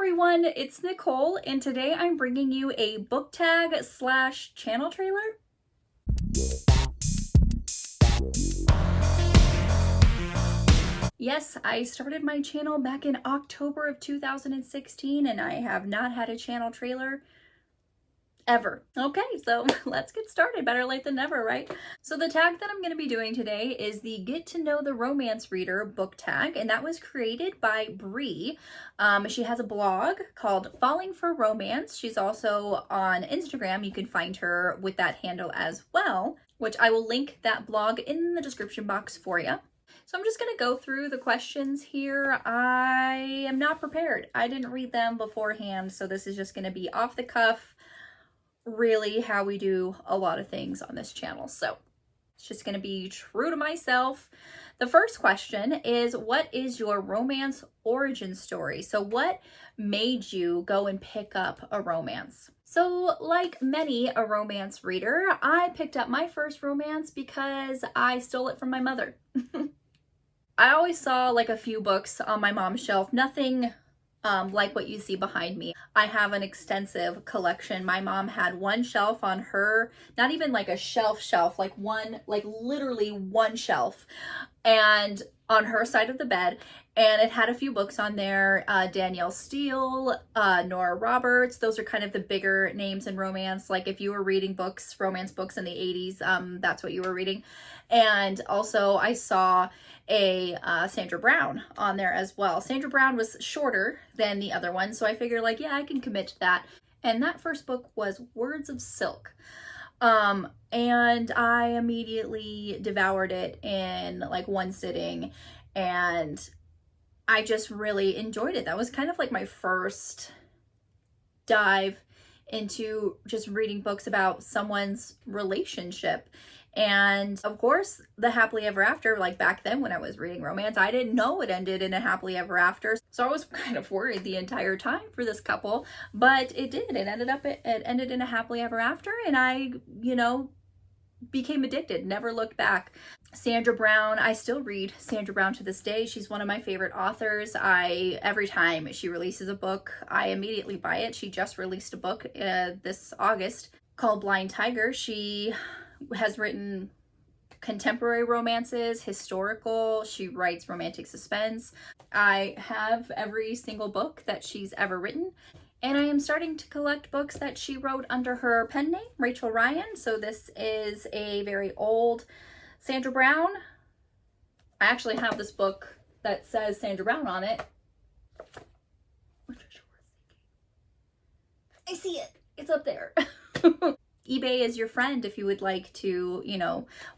everyone, it's Nicole, and today I'm bringing you a book tag / channel trailer. Yes, I started my channel back in October of 2016, and I have not had a channel trailer ever. Okay, so let's get started. Better late than never, right? So the tag that I'm going to be doing today is the Get to Know the Romance Reader book tag, and that was created by Bree. She has a blog called Falling for Romance. She's also on Instagram. You can find her with that handle as well, which I will link that blog in the description box for you. So I'm just going to go through the questions here. I am not prepared. I didn't read them beforehand, so this is just going to be off the cuff, really how we do a lot of things on this channel. So it's just going to be true to myself. The first question is, what is your romance origin story? So what made you go and pick up a romance? So like many a romance reader, I picked up my first romance because I stole it from my mother. I always saw like a few books on my mom's shelf, nothing like what you see behind me. I have an extensive collection. My mom had one shelf on her, not even like a shelf, like literally one shelf, and on her side of the bed, and it had a few books on there. Danielle Steele, Nora Roberts, those are kind of the bigger names in romance. Like if you were reading books, romance books in the 80s, that's what you were reading. And also I saw a Sandra Brown on there as well. Sandra Brown was shorter than the other one, so I figured like, yeah, I can commit to that. And that first book was Words of Silk. And I immediately devoured it in like one sitting, and I just really enjoyed it. That was kind of like my first dive into just reading books about someone's relationship. And of course, the happily ever after, like back then when I was reading romance, I didn't know it ended in a happily ever after. So I was kind of worried the entire time for this couple, but it did. It ended in a happily ever after, and I, became addicted, never looked back. Sandra Brown, I still read Sandra Brown to this day. She's one of my favorite authors. Every time she releases a book, I immediately buy it. She just released a book this August called Blind Tiger. She has written contemporary romances, historical. She writes romantic suspense. I have every single book that she's ever written, and I am starting to collect books that she wrote under her pen name, Rachel Ryan. So this is a very old Sandra Brown. I actually have this book that says Sandra Brown on it. I see it. It's up there. eBay is your friend if you would like to,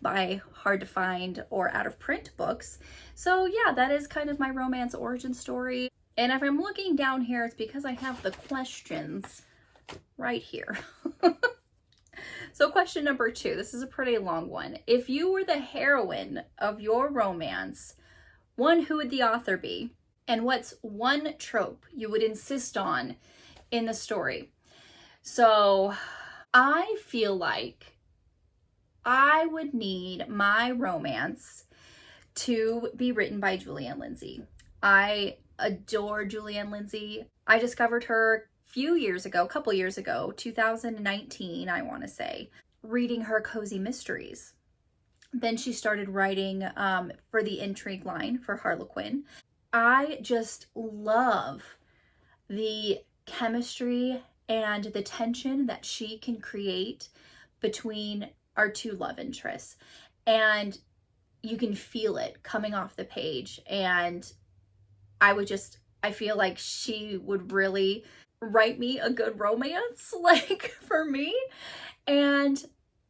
buy hard to find or out of print books. So yeah, that is kind of my romance origin story. And if I'm looking down here, it's because I have the questions right here. So question number 2, this is a pretty long one. If you were the heroine of your romance, who would the author be? And what's one trope you would insist on in the story? So I feel like I would need my romance to be written by Julianne Lindsey. I adore Julianne Lindsey. I discovered her a couple years ago, 2019, I want to say, reading her cozy mysteries. Then she started writing for the intrigue line for Harlequin. I just love the chemistry and the tension that she can create between our two love interests. And you can feel it coming off the page. And I feel like she would really write me a good romance, like for me. And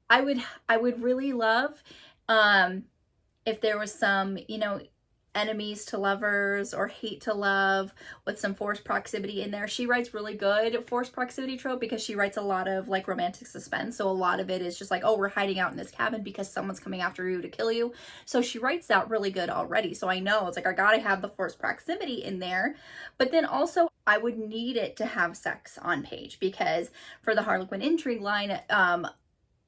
I would really love if there was some, enemies to lovers or hate to love with some forced proximity in there. She writes really good forced proximity trope because she writes a lot of like romantic suspense. So a lot of it is just like, oh, we're hiding out in this cabin because someone's coming after you to kill you. So she writes that really good already. So I know it's like, I gotta have the forced proximity in there. But then also I would need it to have sex on page, because for the Harlequin intrigue line,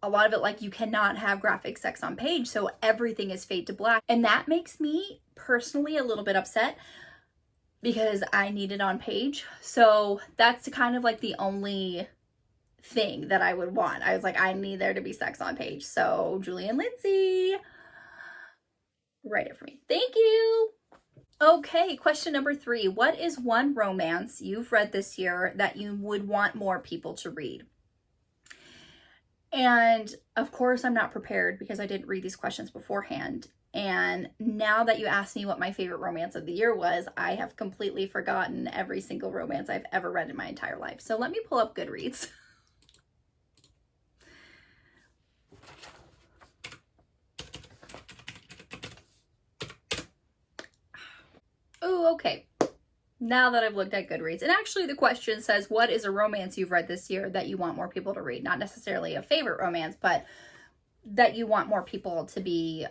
a lot of it, like, you cannot have graphic sex on page, so everything is fade to black. And that makes me personally a little bit upset because I need it on page. So that's kind of like the only thing that I would want. I was like, I need there to be sex on page. So Julie and Lindsey, write it for me. Thank you. Okay, question number 3. What is one romance you've read this year that you would want more people to read? And of course, I'm not prepared because I didn't read these questions beforehand. And now that you asked me what my favorite romance of the year was, I have completely forgotten every single romance I've ever read in my entire life. So let me pull up Goodreads. Oh, okay. Now that I've looked at Goodreads, and actually the question says, what is a romance you've read this year that you want more people to read? Not necessarily a favorite romance, but that you want more people to be,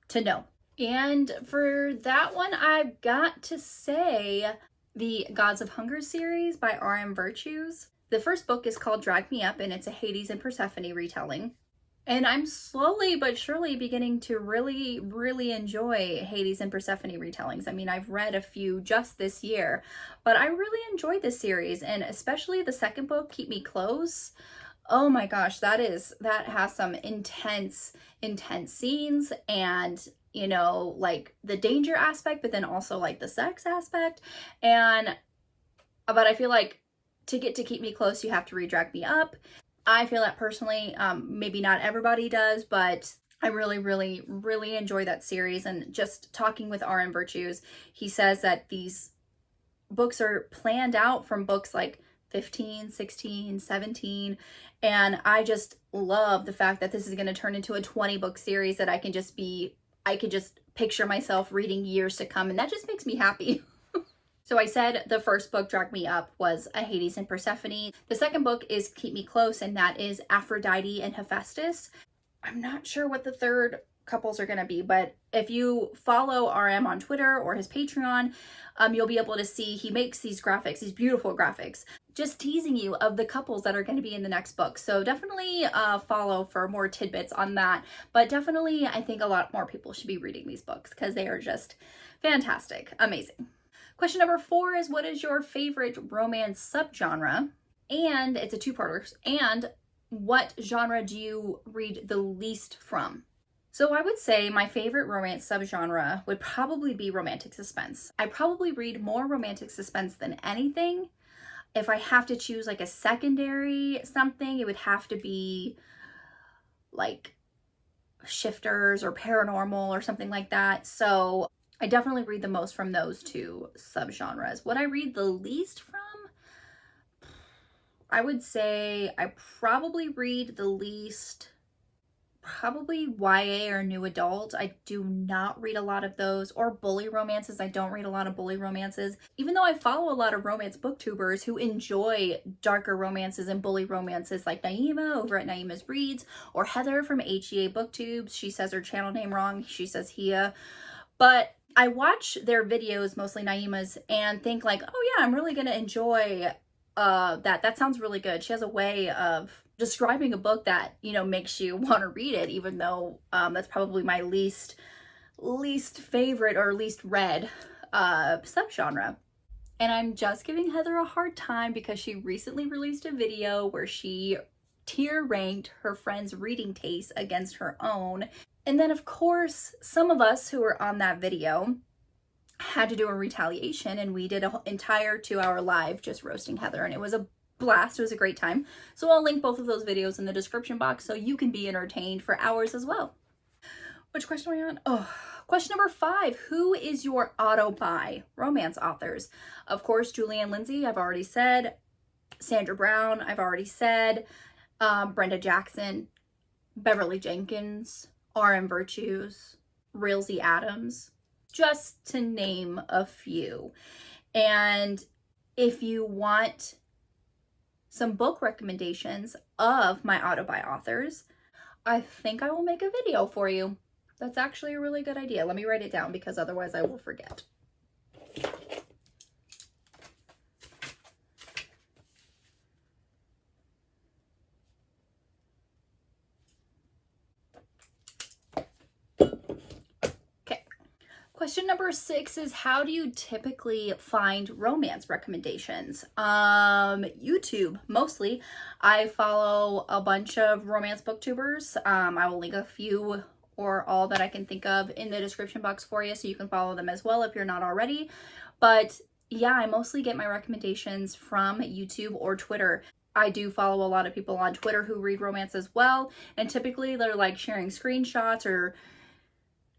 to know. And for that one, I've got to say the Gods of Hunger series by R.M. Virtues. The first book is called Drag Me Up, and it's a Hades and Persephone retelling. And I'm slowly but surely beginning to really, really enjoy Hades and Persephone retellings. I mean, I've read a few just this year, but I really enjoyed this series, and especially the second book, Keep Me Close. Oh my gosh, that has some intense scenes, and you know, like the danger aspect, but then also like the sex aspect. And but I feel like to get to Keep Me Close, you have to read Drag Me Up. I feel that personally, maybe not everybody does, but I really, really, really enjoy that series. And just talking with R.M. Virtues, he says that these books are planned out from books like 15, 16, 17. And I just love the fact that this is going to turn into a 20-book series that I could just picture myself reading years to come. And that just makes me happy. So I said the first book, Drag Me Up, was a Hades and Persephone. The second book is Keep Me Close, and that is Aphrodite and Hephaestus. I'm not sure what the third couples are going to be, but if you follow RM on Twitter or his Patreon, you'll be able to see he makes these graphics, these beautiful graphics, just teasing you of the couples that are going to be in the next book. So definitely follow for more tidbits on that. But definitely, I think a lot more people should be reading these books because they are just fantastic, amazing. Question number 4 is, what is your favorite romance subgenre? And it's a two-parter. And what genre do you read the least from? So I would say my favorite romance subgenre would probably be romantic suspense. I probably read more romantic suspense than anything. If I have to choose like a secondary something, it would have to be like Shifters or Paranormal or something like that. So I definitely read the most from those two subgenres. What I read the least from, I would say I probably read the least, probably YA or new adult. I do not read a lot of those, or bully romances. I don't read a lot of bully romances, even though I follow a lot of romance booktubers who enjoy darker romances and bully romances, like Naima over at Naima's Reads, or Heather from HEA Booktubes. She says her channel name wrong. She says Hia. But I watch their videos, mostly Naima's, and think like, oh yeah, I'm really going to enjoy that. That sounds really good. She has a way of describing a book that, you know, makes you want to read it, even though that's probably my least favorite or least read subgenre. And I'm just giving Heather a hard time because she recently released a video where she tier ranked her friends' reading taste against her own. And then, of course, some of us who were on that video had to do a retaliation, and we did an entire 2-hour live just roasting Heather, and it was a blast. It was a great time. So I'll link both of those videos in the description box so you can be entertained for hours as well. Which question are we on? Oh, question number 5. Who is your auto-buy romance authors? Of course, Julie and Lindsey, I've already said. Sandra Brown, I've already said. Brenda Jackson, Beverly Jenkins, RM Virtues, Railsy Adams, just to name a few. And if you want some book recommendations of my auto-buy authors, I think I will make a video for you. That's actually a really good idea. Let me write it down because otherwise I will forget. Question number 6 is, how do you typically find romance recommendations? YouTube, mostly. I follow a bunch of romance booktubers. I will link a few or all that I can think of in the description box for you, so you can follow them as well if you're not already. But yeah, I mostly get my recommendations from YouTube or Twitter. I do follow a lot of people on Twitter who read romance as well, and typically they're like sharing screenshots or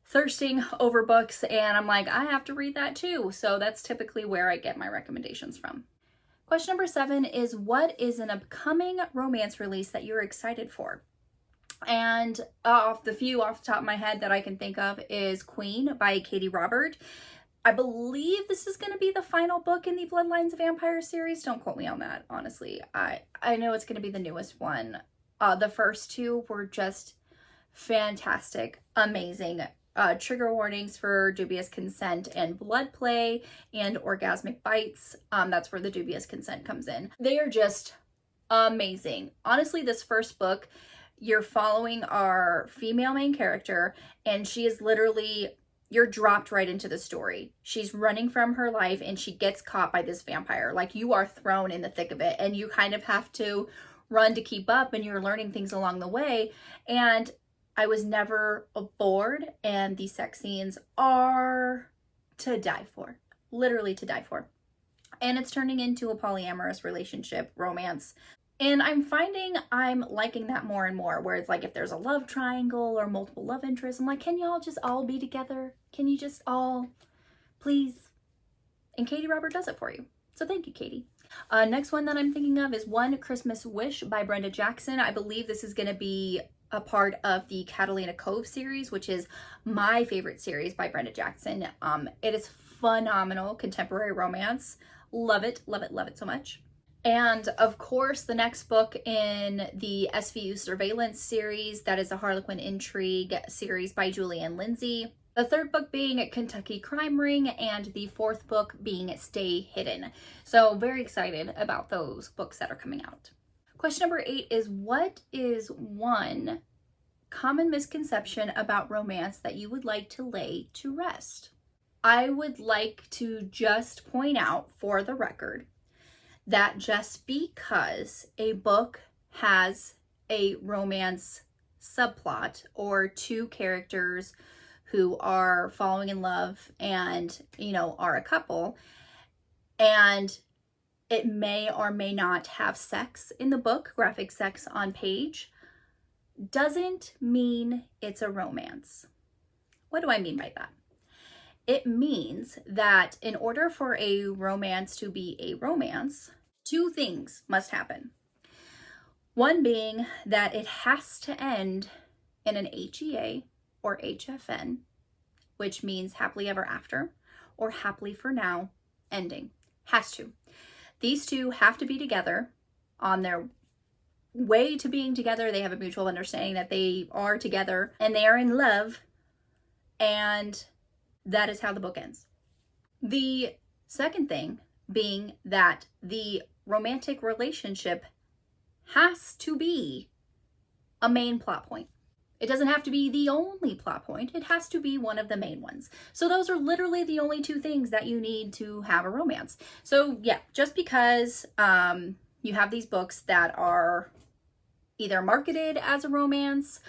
thirsting over books, and I'm like, I have to read that too. So that's typically where I get my recommendations from. Question number 7 is, what is an upcoming romance release that you're excited for? And off the top of my head that I can think of is Queen by Katie Robert. I believe this is going to be the final book in the Bloodlines of Vampire series. Don't quote me on that, honestly. I know it's going to be the newest one. The first 2 were just fantastic, amazing. Trigger warnings for dubious consent and blood play and orgasmic bites. That's where the dubious consent comes in. They are just amazing. Honestly, this first book, you're following our female main character, and she is literally, you're dropped right into the story. She's running from her life and she gets caught by this vampire. Like, you are thrown in the thick of it, and you kind of have to run to keep up, and you're learning things along the way. And I was never bored, and the sex scenes are to die for. Literally to die for. And it's turning into a polyamorous relationship, romance. And I'm finding I'm liking that more and more, where it's like, if there's a love triangle or multiple love interests, I'm like, can y'all just all be together? Can you just all, please? And Katie Robert does it for you. So thank you, Katie. Next one that I'm thinking of is One Christmas Wish by Brenda Jackson. I believe this is going to be a part of the Catalina Cove series, which is my favorite series by Brenda Jackson. It is phenomenal contemporary romance. Love it, love it, love it so much. And of course, the next book in the SVU Surveillance series, that is a Harlequin Intrigue series by Julie and Lindsey. The third book being Kentucky Crime Ring, and the fourth book being Stay Hidden. So very excited about those books that are coming out. Question number 8 is, what is one common misconception about romance that you would like to lay to rest? I would like to just point out, for the record, that just because a book has a romance subplot or 2 characters who are falling in love and, you know, are a couple, and it may or may not have sex in the book, graphic sex on page, doesn't mean it's a romance. What do I mean by that? It means that in order for a romance to be a romance, 2 things must happen. One being that it has to end in an HEA or HFN, which means happily ever after, or happily for now ending. Has to. These 2 have to be together on their way to being together. They have a mutual understanding that they are together and they are in love, and that is how the book ends. The second thing being that the romantic relationship has to be a main plot point. It doesn't have to be the only plot point. It has to be one of the main ones. So those are literally the only 2 things that you need to have a romance. So yeah, just because you have these books that are either marketed as a romance,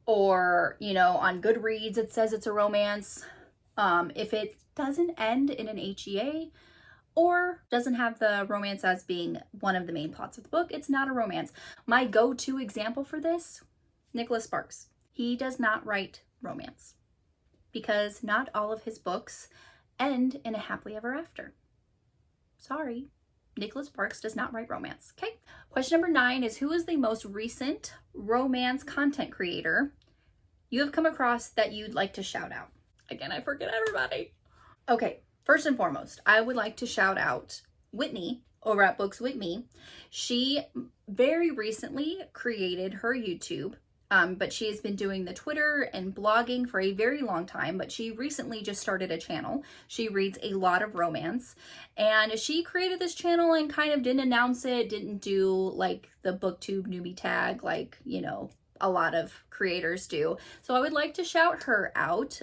or, you know, on Goodreads it says it's a romance, if it doesn't end in an HEA or doesn't have the romance as being one of the main plots of the book, it's not a romance. My go-to example for this, Nicholas Sparks. He does not write romance because not all of his books end in a happily ever after. Sorry, Nicholas Sparks does not write romance. Okay. Question number 9 is, who is the most recent romance content creator you have come across that you'd like to shout out? Again, I forget everybody. Okay, first and foremost, I would like to shout out Whitney over at Books With Me. She very recently created her YouTube, but she has been doing the Twitter and blogging for a very long time, but she recently just started a channel. She reads a lot of romance, and she created this channel and kind of didn't announce it, didn't do like the BookTube newbie tag like, you know, a lot of creators do. So I would like to shout her out.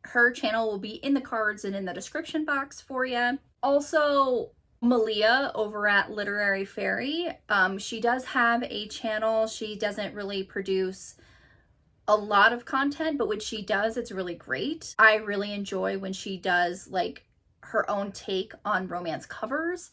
Her channel will be in the cards and in the description box for you. Also, Malia over at Literary Fairy, she does have a channel. She doesn't really produce a lot of content, but when she does, it's really great. I really enjoy when she does like her own take on romance covers.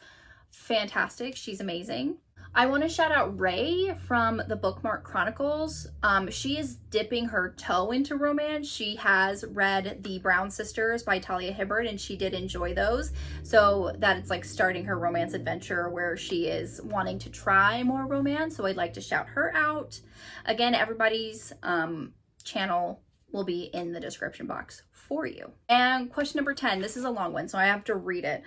Fantastic. She's amazing. I want to shout out Ray from the Bookmark Chronicles. She is dipping her toe into romance. She has read The Brown Sisters by Talia Hibbert, and she did enjoy those. So that it's like starting her romance adventure where she is wanting to try more romance. So I'd like to shout her out. Again, everybody's channel will be in the description box for you. And question number 10, this is a long one, so I have to read it.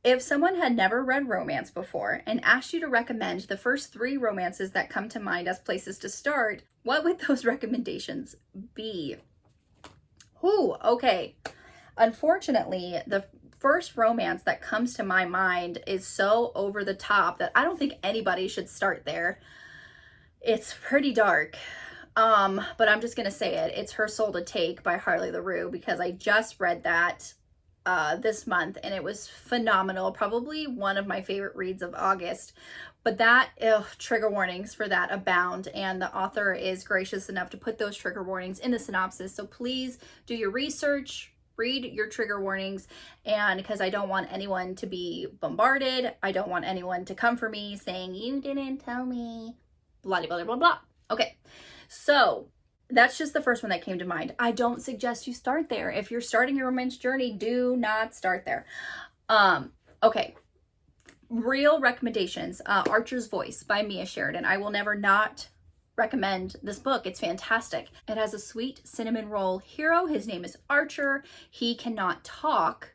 If someone had never read romance before and asked you to recommend the first 3 romances that come to mind as places to start, what would those recommendations be? Ooh, okay. Unfortunately, the first romance that comes to my mind is so over the top that I don't think anybody should start there. It's pretty dark. But I'm just gonna say it. It's Her Soul to Take by Harley LaRue, because I just read that this month and it was phenomenal. Probably one of my favorite reads of August. But that, trigger warnings for that abound, and the author is gracious enough to put those trigger warnings in the synopsis. So please do your research, read your trigger warnings, and because I don't want anyone to be bombarded, I don't want anyone to come for me saying, you didn't tell me, blah, blah, blah, blah, blah. Okay, so that's just the first one that came to mind. I don't suggest you start there. If you're starting your romance journey, do not start there. Okay. Real recommendations. Archer's Voice by Mia Sheridan. I will never not recommend this book. It's fantastic. It has a sweet cinnamon roll hero. His name is Archer. He cannot talk,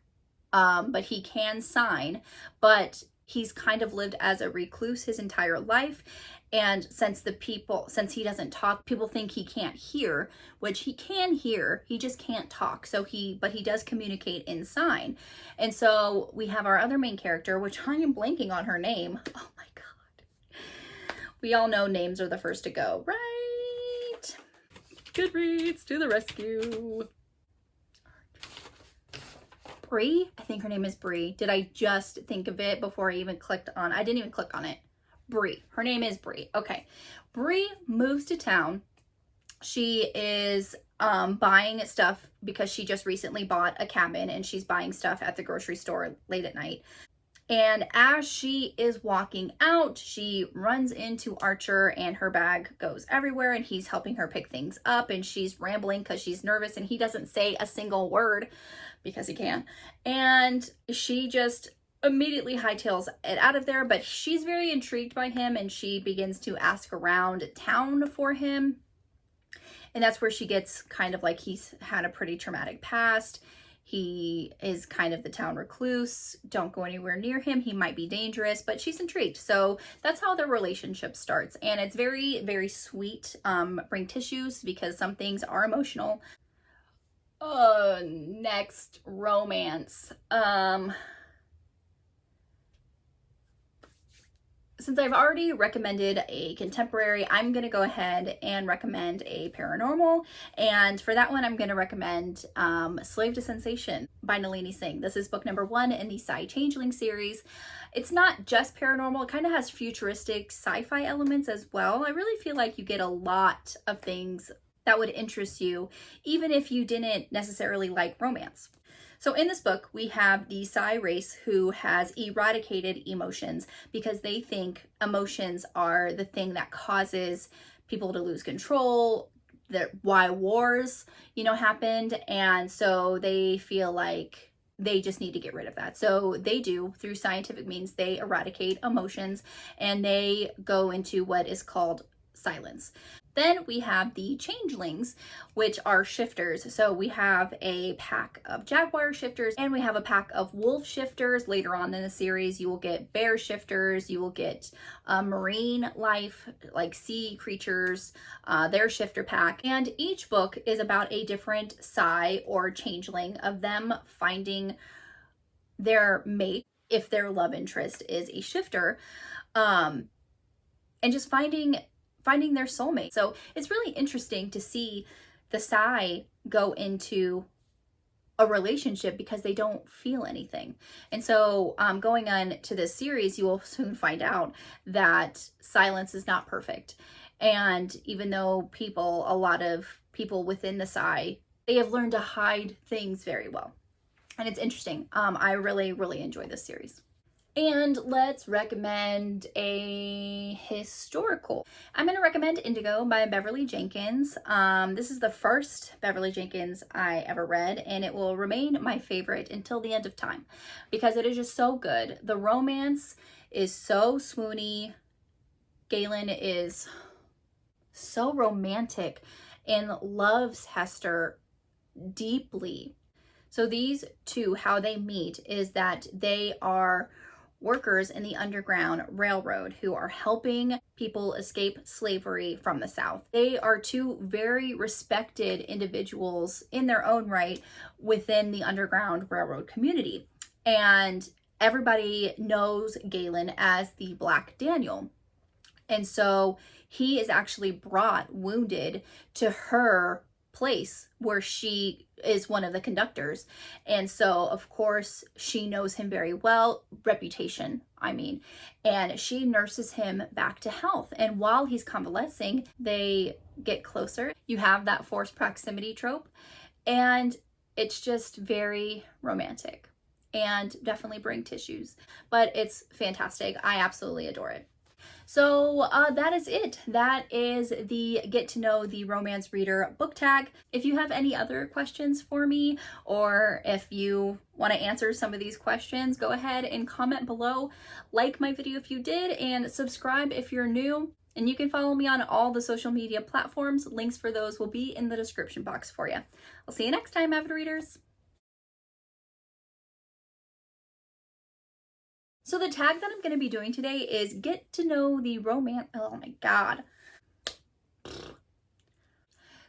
but he can sign. But he's kind of lived as a recluse his entire life. And since he doesn't talk, people think he can't hear, which he can hear, he just can't talk. But he does communicate in sign. And so we have our other main character, which I am blanking on her name. Oh my God. We all know names are the first to go, right? Goodreads to the rescue. Bree? I think her name is Bree. Did I just think of it before I even clicked on? I didn't even click on it. Bree. Her name is Bree. Okay. Bree moves to town. She is buying stuff because she just recently bought a cabin, and she's buying stuff at the grocery store late at night. And as she is walking out, she runs into Archer, and her bag goes everywhere, and he's helping her pick things up, and she's rambling because she's nervous, and he doesn't say a single word because he can. And she just immediately hightails it out of there, but she's very intrigued by him, and she begins to ask around town for him. And that's where she gets kind of like, he's had a pretty traumatic past. He is kind of the town recluse. Don't go anywhere near him. He might be dangerous, but she's intrigued. So that's how their relationship starts. And it's very, very sweet. Bring tissues because some things are emotional. Next romance. Since I've already recommended a contemporary, I'm going to go ahead and recommend a paranormal. And for that one, I'm going to recommend Slave to Sensation by Nalini Singh. This is book number 1 in the Psy Changeling series. It's not just paranormal. It kind of has futuristic sci-fi elements as well. I really feel like you get a lot of things that would interest you, even if you didn't necessarily like romance. So in this book, we have the Psy race who has eradicated emotions because they think emotions are the thing that causes people to lose control, why wars, happened. And so they feel like they just need to get rid of that. So they do, through scientific means, they eradicate emotions and they go into what is called silence. Then we have the changelings, which are shifters. So we have a pack of jaguar shifters and we have a pack of wolf shifters. Later on in the series, you will get bear shifters. You will get marine life, like sea creatures, their shifter pack. And each book is about a different Psy or changeling of them finding their mate if their love interest is a shifter, and just finding their soulmate. So it's really interesting to see the Psy go into a relationship because they don't feel anything. And so going on to this series, you will soon find out that silence is not perfect. And even though a lot of people within the Psy, they have learned to hide things very well. And it's interesting. I really, really enjoy this series. And let's recommend a historical. I'm going to recommend Indigo by Beverly Jenkins. This is the first Beverly Jenkins I ever read, and it will remain my favorite until the end of time because it is just so good. The romance is so swoony. Galen is so romantic and loves Hester deeply. So these two, how they meet is that they are workers in the Underground Railroad who are helping people escape slavery from the South. They are two very respected individuals in their own right within the Underground Railroad community. And everybody knows Galen as the Black Daniel. And so he is actually brought wounded to her place where she is one of the conductors. And so of course she knows him very well, reputation, I mean, and she nurses him back to health. And while he's convalescing, they get closer. You have that forced proximity trope, and it's just very romantic and definitely bring tissues, but it's fantastic. I absolutely adore it. So that is it. That is the Get to Know the Romance Reader book tag. If you have any other questions for me, or if you want to answer some of these questions, go ahead and comment below. Like my video if you did, and subscribe if you're new. And you can follow me on all the social media platforms. Links for those will be in the description box for you. I'll see you next time, avid readers. So the tag that I'm going to be doing today is Get to Know the Romance. Oh my God.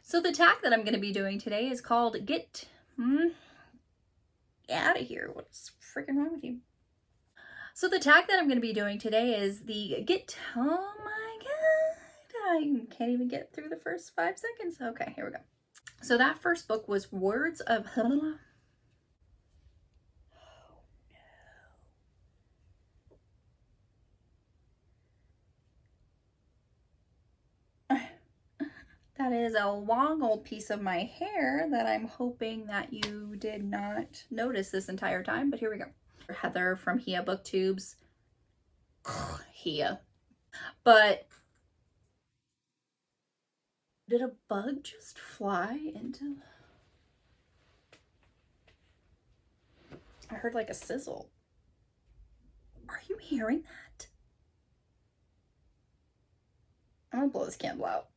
So the tag that I'm going to be doing today is called Get out of here. What's freaking wrong with you? So the tag that I'm going to be doing today is the oh my God. I can't even get through the first 5 seconds. Okay, here we go. So that first book was Words of That is a long old piece of my hair that I'm hoping that you did not notice this entire time, but here we go. Heather from Hia Booktubes. Hia. But did a bug just fly into... I heard like a sizzle. Are you hearing that? I'm gonna blow this candle out.